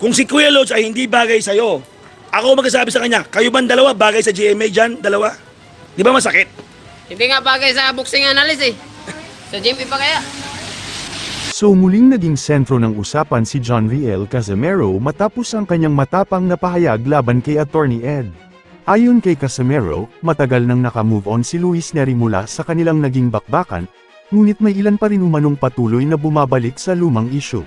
Kung si Kuya Lods ay hindi bagay sa'yo, ako magsasabi sa kanya, kayo bang dalawa bagay sa GMA dyan? Dalawa? Di ba masakit? Hindi nga bagay sa boxing analyst eh. Sa gym pa kaya? So muling naging sentro ng usapan si John Riel Casimero matapos ang kanyang matapang na pahayag laban kay Attorney Ed. Ayon kay Casimero, matagal nang nakamove on si Luis Neri mula sa kanilang naging bakbakan, ngunit may ilan pa rin umanong patuloy na bumabalik sa lumang issue.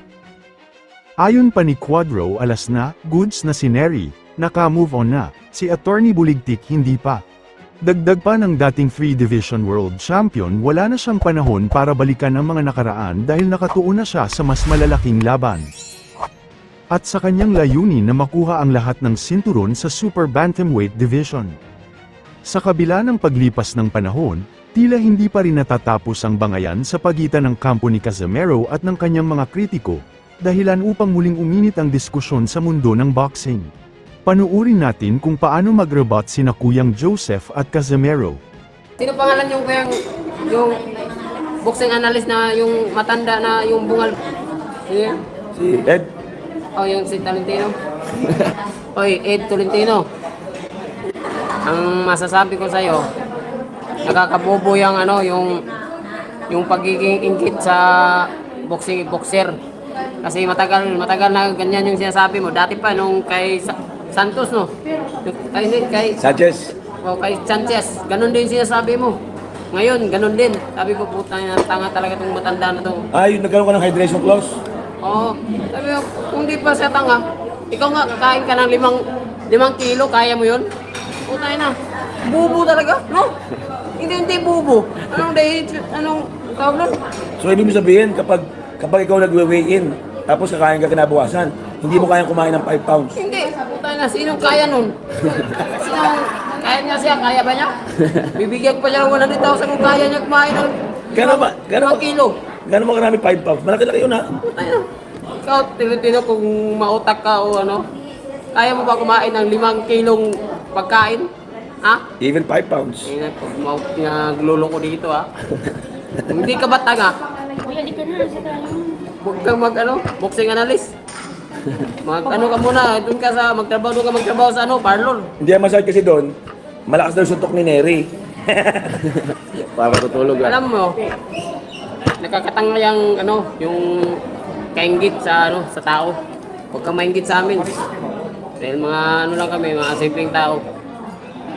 Ayon pa ni Quadro Alas na, goods na si Neri, naka-move on na, si Attorney Buligtik hindi pa. Dagdag pa ng dating 3-division world champion wala na siyang panahon para balikan ang mga nakaraan dahil nakatuon na siya sa mas malalaking laban. At sa kanyang layunin na makuha ang lahat ng sinturon sa Super Bantamweight Division. Sa kabila ng paglipas ng panahon, tila hindi pa rin natatapos ang bangayan sa pagitan ng kampo ni Casimero at ng kanyang mga kritiko, dahilan upang muling uminit ang diskusyon sa mundo ng boxing. Panuurin natin kung paano mag-rebut sina Kuyang Joseph at Casimero. Sino pangalan yung boxing analyst na yung matanda na yung bungal? Sige. Si Ed? Oh, yung si Tolentino. Oy, Ed Tolentino. Ang masasabi ko sa'yo, nakakabobo yung yung pagiging ingkit sa boxer. Kasi matagal na ganyan yung sinasabi mo. Dati pa nung kay Santos, no? Kay Sanchez? O kay Sanchez, ganun din sinasabi mo. Ngayon, ganun din. Sabi ko, puta na tanga talaga itong matanda na to. Ay, nagkaroon ka ng hydration clause? Oo. Sabi ko, kung di pa siya tanga, ikaw nga, kakain ka ng 5 kilo, kaya mo yun? Puta na. Bubo talaga, no? Hindi bubo. Anong tawag nun? So, ibig mo sabihin, kapag ikaw nagwe-weigh in, tapos kakain ka kinabukasan, hindi mo kayang kumain ng 5 pounds. Hindi. Puta na, sinong kaya nun? Kaya niya siya? Kaya ba niya? Bibigyan ko pa siya ng 100,000 kung kaya niya kumain ng Gano'n ba? 5 kilo. Gano'n ba karami 5 pounds? Malaki-laki yun ha? Puta na. Ikaw, Tino, kung mautak ka o ano, kaya mo ba kumain ng 5 kilong pagkain? Ha? Even 5 pounds. Naglolo ko dito ha. Hindi ka ba tanga? Huwag kang boxing analyst. Ano ka muna, doon ka magtrabaho sa parlor. Hindi ang masakit kasi doon, malakas daw yung suntok ni Neri. Para tutulog ah. Alam mo, nakakatanga yung kainggit sa tao. Huwag kang mainggit sa amin. Dahil mga lang kami, mga simpleng tao.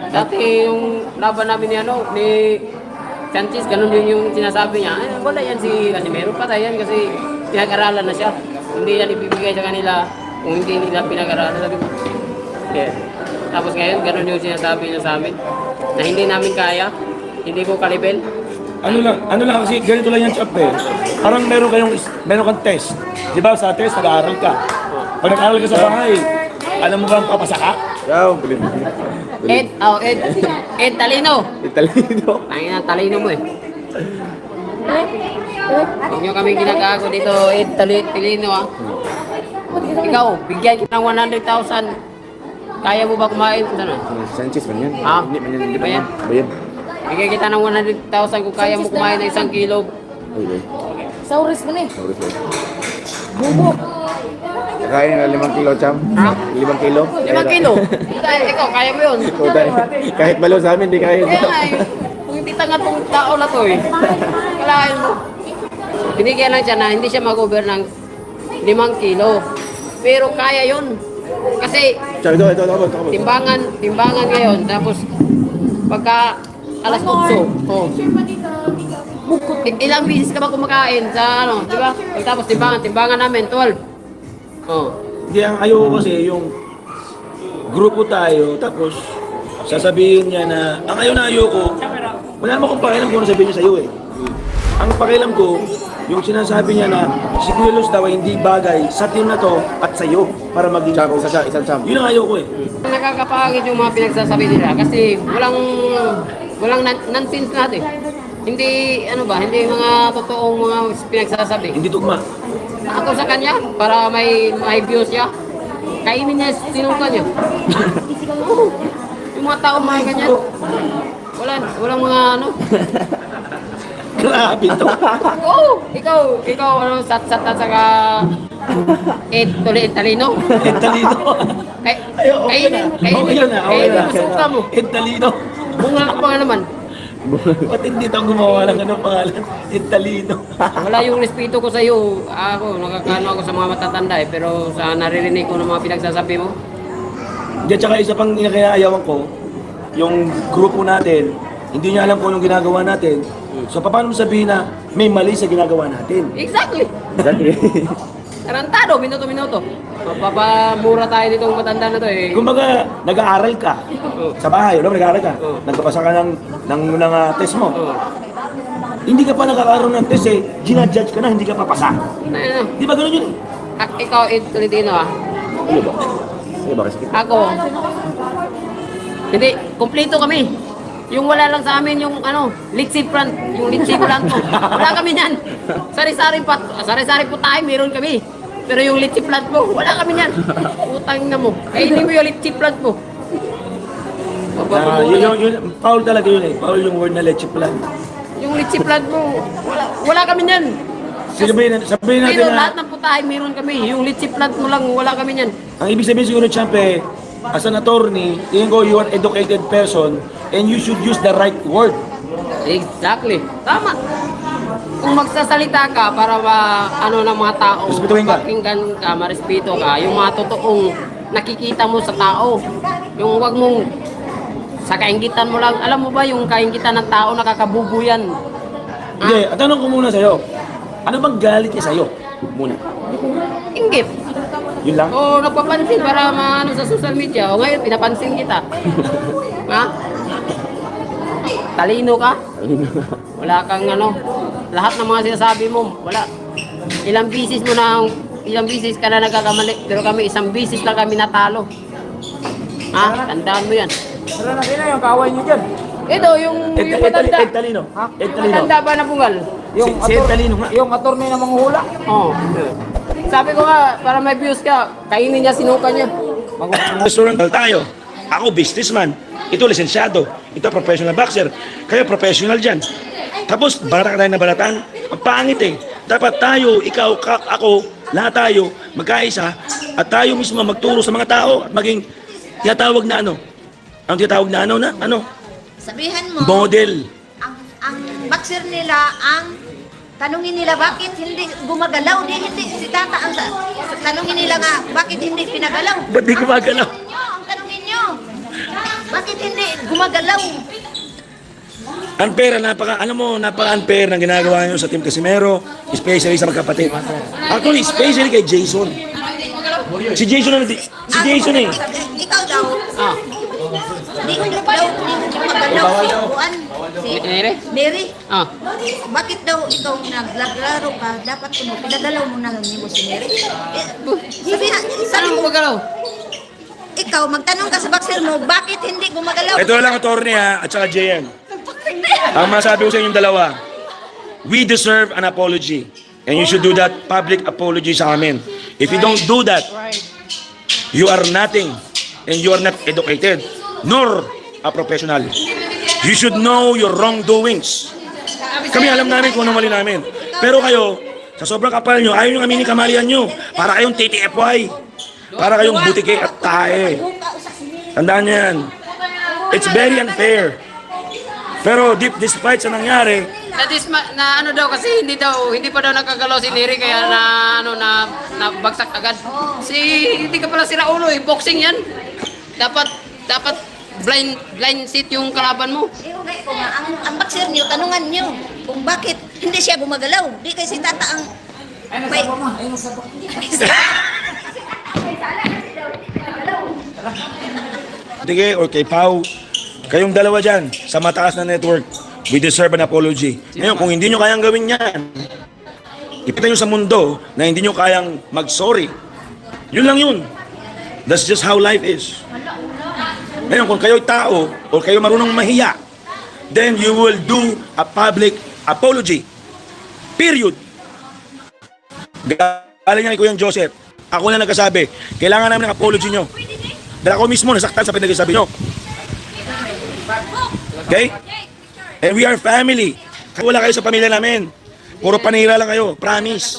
Dati yung laban namin ni Sanchez, ganun din yung sinasabi niya. Ay, wala yan si Casimero, patay yan kasi pinag-aralan na siya. Hindi yan ibibigay sa kanila kung hindi nila pinag-aralan. Sabi ko, yeah. Tapos ngayon, ganun yung sinasabi niya sa amin. Na hindi namin kaya, hindi ko kalibel. Ano lang kasi ganito lang yung chop eh. Parang meron kang test. Di ba sa test, nag-aaral ka. Pag nag-aaral ka sa bahay, alam mo ba ang papasaka? Ed Talino. Talino. Tangina, talino mo eh. Huwag nyo kami ginagago dito, Ed Talino ha. Ikaw, bigyan kita ng 100,000. Kaya mo ba kumain? Ano? Sanchez man yan. Ha? Hindi ba yan? Bayan. Bigyan kita ng 100,000 kung kaya mo kumain ng 1 kilo. Okay. Sauris mo ni. Sorry, sorry. Bubo. Kakain na 5 kilo, Cham. Ha? 5 kilo? 5 kilo? Ikaw, kaya mo yun? Ikaw tayo. Kahit balo sa amin, di kaya. Kaya nga eh. Kung hindi tanga tong tao na to eh. Kalahin mo. Binigyan lang siya na hindi siya mag-over ng 5 kilo. Pero kaya yun. Kasi Cham, ito. timbangan ngayon. Tapos pagka alas 8, ilang bisis ka ba kumakain sa di ba? Tapos timbangan namin 12. Hindi, ang ayoko kasi yung grupo tayo, tapos sasabihin niya na, ang ayoko, wala naman akong pakialam kung ano sabihin niya sa'yo eh. Ang pakialam ko, yung sinasabi niya na si Kuya Luz daw ay hindi bagay sa team na to at sa'yo para maging Cham, isang Cham. Yun ang ayoko eh. Nakakapangit yung mga pinagsasabi nila kasi walang nonsense natin. Hindi hindi mga totoong mga pinagsasabi. Hindi tugma. Ako sa kanya para may views siya. Kainin niya sinuka niya. Oo. Yung mga tao mga ganyan. Walang mga Grabe to. Oo, ikaw sat at saka Talino. Ed Talino. Ay, okay na. Okay na. Okay na. mo, suka mo. Ed Talino. Bunga ka pa nga naman. Ba't hindi tayo gumawa ng anong pangalan? Ed Talino. Wala yung respeto ko sa iyo. Ako, nakakano ako sa mga matatanda eh. Pero sa naririnig ko ng mga pinagsasabi mo, Di, tsaka isa pang inakayaayawan ko, yung grupo natin, hindi niya alam kung anong ginagawa natin. So, paano mo sabihin na may mali sa ginagawa natin? exactly. Exactly. Tarantado, minuto-minuto. Mapapamura tayo ditong matanda na to eh. Kumbaga, nag-aaral ka sa bahay, no? Nag-aaral ka. Nagpapasa ka ng test mo. Hindi ka pa nakakaroon ng test eh, ginadjudge ka na, hindi ka papasa. Di ba ganun yun eh? Ikaw, Tolentino ah. Ano ba? Ano ba kasi? Ako, hindi, kompleto kami. Yung wala lang sa amin yung litsi plant, yung litsi plant mo. Wala kami niyan. Sari-sari po tayo, meron kami. Pero yung litsi plant mo, wala kami niyan. Utang na mo. Kainin mo yung litsi plant mo. Foul talaga yun eh. Foul yung word na leche plan. Yung litsi plant mo, wala kami niyan. Sabihin natin Pero na, lahat ng putahe meron kami. Yung litsi plant mo lang, wala kami niyan. ang ibig sabihin siguro, Champe, as an attorney, tingin ko you are an educated person and you should use the right word. Exactly. Tama. Kung magsasalita ka para ng mga tao, Respetuhin ka. pakinggan ka, marespeto ka, yung mga totoong nakikita mo sa tao. Yung wag mong sa kaingitan mo lang. Alam mo ba yung kaingitan ng tao nakakabubuyan? Hindi, tanong ko muna sa'yo. Ano bang galit niya sa'yo? Muna. Inggit. Yun lang. O nagpapansin para maano sa social media. O ngayon, pinapansin kita. Ha? Talino ka? Wala kang lahat ng mga sinasabi mo, wala. Ilang bisis ka na nagkakamali, pero kami isang bisis lang kami natalo. Ha? Tandaan mo yan. Pero na yung kaway niyo dyan. Ito, yung matanda. Ed Talino. Ed Yung Talino. matanda ba na bungal? Si Ed Talino nga. Yung attorney na manghula. Oo. Sabi ko nga, para may views ka, kainin niya, sinuka niya. Restaurant tayo. Ako businessman. Ito lisensyado. Ito professional boxer. Kayo professional dyan. Tapos barata tayo na baratan. Ang pangit eh. Dapat tayo, ikaw, ako, lahat tayo, magkaisa at tayo mismo magturo sa mga tao at maging tinatawag na ano. Ang tinatawag na ano? Sabihan mo, Model. ang boxer nila, tanungin nila bakit hindi gumagalaw, hindi si tata tanungin nila nga bakit hindi pinagalaw. Ba't di gumagalaw? Ang tanungin nyo, bakit hindi gumagalaw? Unfair, napaka-unfair ng ginagawa nyo sa Team Casimero, especially sa magkapatid. Actually, especially kay Jason. Si Jason eh. Ikaw daw, Ah, hindi gumagalaw si Juan, si Mary? Mary. Ah. Bakit daw ikaw naglaro ka, dapat pinagalaw mo na lang mo si Mary. Sabi Saan mo gumagalaw? ikaw, magtanong ka sa boxer mo, bakit hindi gumagalaw? Ito lang attorney ha, at saka JM. Ang masabi ko sa inyong dalawa, we deserve an apology. And you should do that public apology sa amin. If you don't do that, you are nothing. And you are not educated, nor a professional. You should know your wrongdoings. Kami alam namin kung ano mali namin. Pero kayo, sa sobrang kapal nyo, ayaw nyo aminin kamalian nyo. Para kayong TTFY. Para kayong butike at tae. Tandaan nyo yan. It's very unfair. Pero despite sa nangyari, Na ano daw kasi hindi pa daw nakagalaw si Neri kaya na bagsak agad. Hindi ka pala sira ulo eh, boxing yan. Dapat blind seat yung kalaban mo. Ang boxer niyo, tanungan niyo kung bakit hindi siya gumagalaw. Di kasi tata ang may... Tige or kay Pau, kayong dalawa dyan sa mataas na network, we deserve an apology. Ngayon, kung hindi nyo kayang gawin yan, ipita nyo sa mundo na hindi nyo kayang mag-sorry. Yun lang yun. That's just how life is. Ngayon, kung kayo'y tao o kayo marunong mahiya, then you will do a public apology. Period. Galing nga ni Kuya Joseph. Ako na nagkasabi, kailangan namin ng apology nyo. Dahil ako mismo nasaktan sa pinagsasabi nyo. Okay? And we are family. Wala kayo sa pamilya namin. Puro panira lang kayo. Promise.